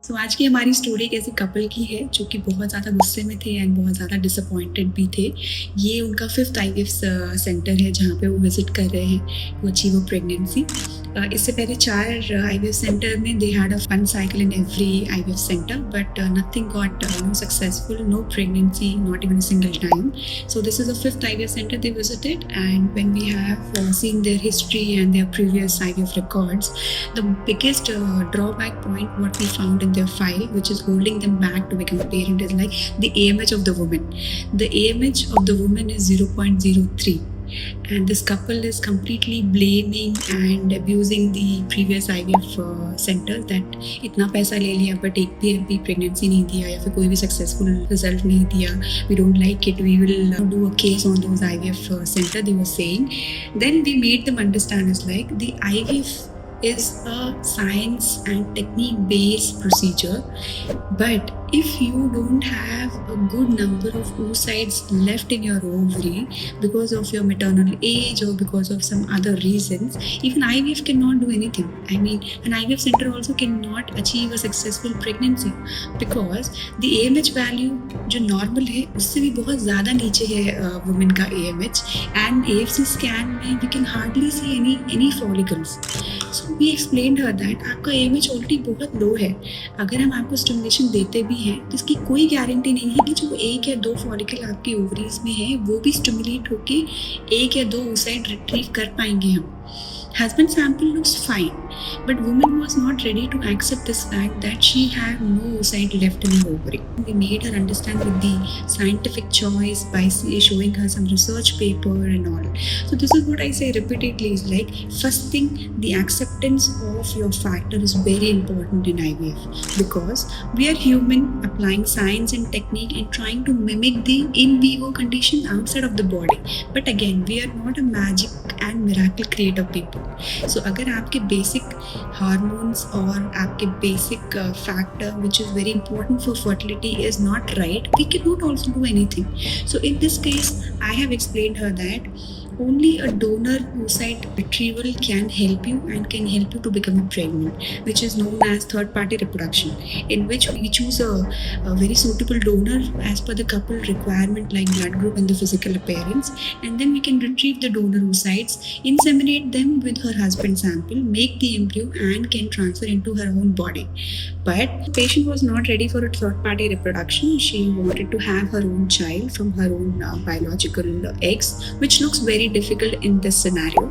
सो आज की हमारी स्टोरी एक ऐसी कपल की है जो कि बहुत ज़्यादा गुस्से में थे एंड बहुत ज़्यादा डिसअपॉइंटेड भी थे। ये उनका 5th आईवीएफ सेंटर है जहाँ पे वो विज़िट कर रहे हैं टू अचीव अ प्रेगनेंसी। इससे पहले 4 आईवीएफ सेंटर में they had a one cycle in every IVF centre but nothing got successful, no pregnancy, not even a single time. So this is the 5th IVF center they visited, and when we have seen their history and their previous IVF records, the biggest drawback point what we found in their file which is holding them back to become a parent is like the AMH of the woman. The AMH of the woman is 0.03. And this couple is completely blaming and abusing the previous IVF center that इतना पैसा ले लिया but एक भी pregnancy नहीं दिया या फिर कोई भी successful result नहीं दिया, we don't like it, we will do a case on those IVF center, they were saying. Then we made them understand is like the IVF is a science and technique based procedure, but if you don't have a good number of oocytes left in your ovary because of your maternal age or because of some other reasons, even IVF cannot do anything. I mean, an IVF center also cannot achieve a successful pregnancy because the AMH value जो normal है उससे भी बहुत ज़्यादा नीचे है women का AMH, and AFC scan में we can hardly see any follicles. So we explained her that आपका AMH already बहुत लो है, अगर हम आपको स्टिमुलेशन देते भी हैं तो इसकी कोई गारंटी नहीं है कि जो 1 या 2 फॉलिकल आपकी ओवरीज में है वो भी स्टिमुलेट होके 1 या 2 oocyte रिट्रीव कर पाएंगे हम. Husband sample looks fine, but woman was not ready to accept this fact that she had no oocyte left in her ovary. We made her understand with the scientific choice by showing her some research paper and all. So this is what I say repeatedly is like, first thing, the acceptance of your factor is very important in IVF because we are human applying science and technique and trying to mimic the in vivo condition outside of the body. But again, we are not a magic and miracle creator people. So अगर आपके basic hormones और आपके basic factor which is very important for fertility is not right, we cannot also do anything. So in this case, I have explained her that only a donor oocyte retrieval can help you and can help you to become pregnant, which is known as third party reproduction, in which we choose a very suitable donor as per the couple requirement like blood group and the physical appearance, and then we can retrieve the donor oocytes, inseminate them with her husband's sample, make the embryo and can transfer into her own body. But the patient was not ready for a third party reproduction. She wanted to have her own child from her own biological eggs, which looks very difficult in this scenario.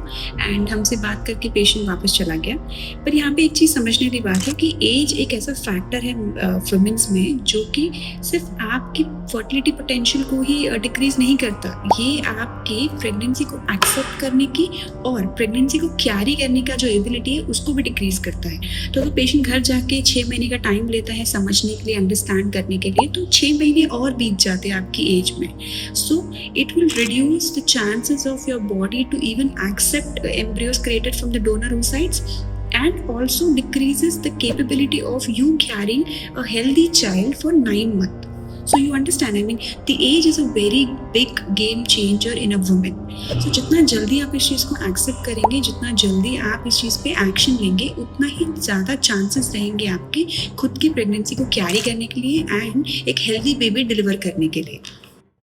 And हमसे बात करके patient वापस चला गया. पर यहाँ पे एक चीज़ समझने की बात है कि एज एक ऐसा फैक्टर है वुमेन्स में जो कि सिर्फ आपकी फर्टिलिटी पोटेंशियल को ही डिक्रीज नहीं करता, ये आपके प्रेगनेंसी को एक्सेप्ट करने की और प्रेगनेंसी को कैरी करने का जो एबिलिटी है उसको भी डिक्रीज करता है. तो पेशेंट घर जाके 6 महीने का टाइम लेता है समझने के लिए, अंडरस्टैंड करने के लिए, तो 6 महीने और बीत जाते हैं आपकी एज में. So it will reduce the chances of your body to even accept embryos created from the donor oocytes, and also decreases the capability of you carrying a healthy child for 9 months. So you understand, I mean, the age is a very big game changer in a woman. So जितना जल्दी आप इस चीज़ को accept करेंगे, जितना जल्दी आप इस चीज़ पे एक्शन लेंगे, उतना ही ज़्यादा चांसेस रहेंगे आपके खुद की प्रेगनेंसी को कैरी करने के लिए एंड एक हेल्दी बेबी डिलीवर करने के लिए.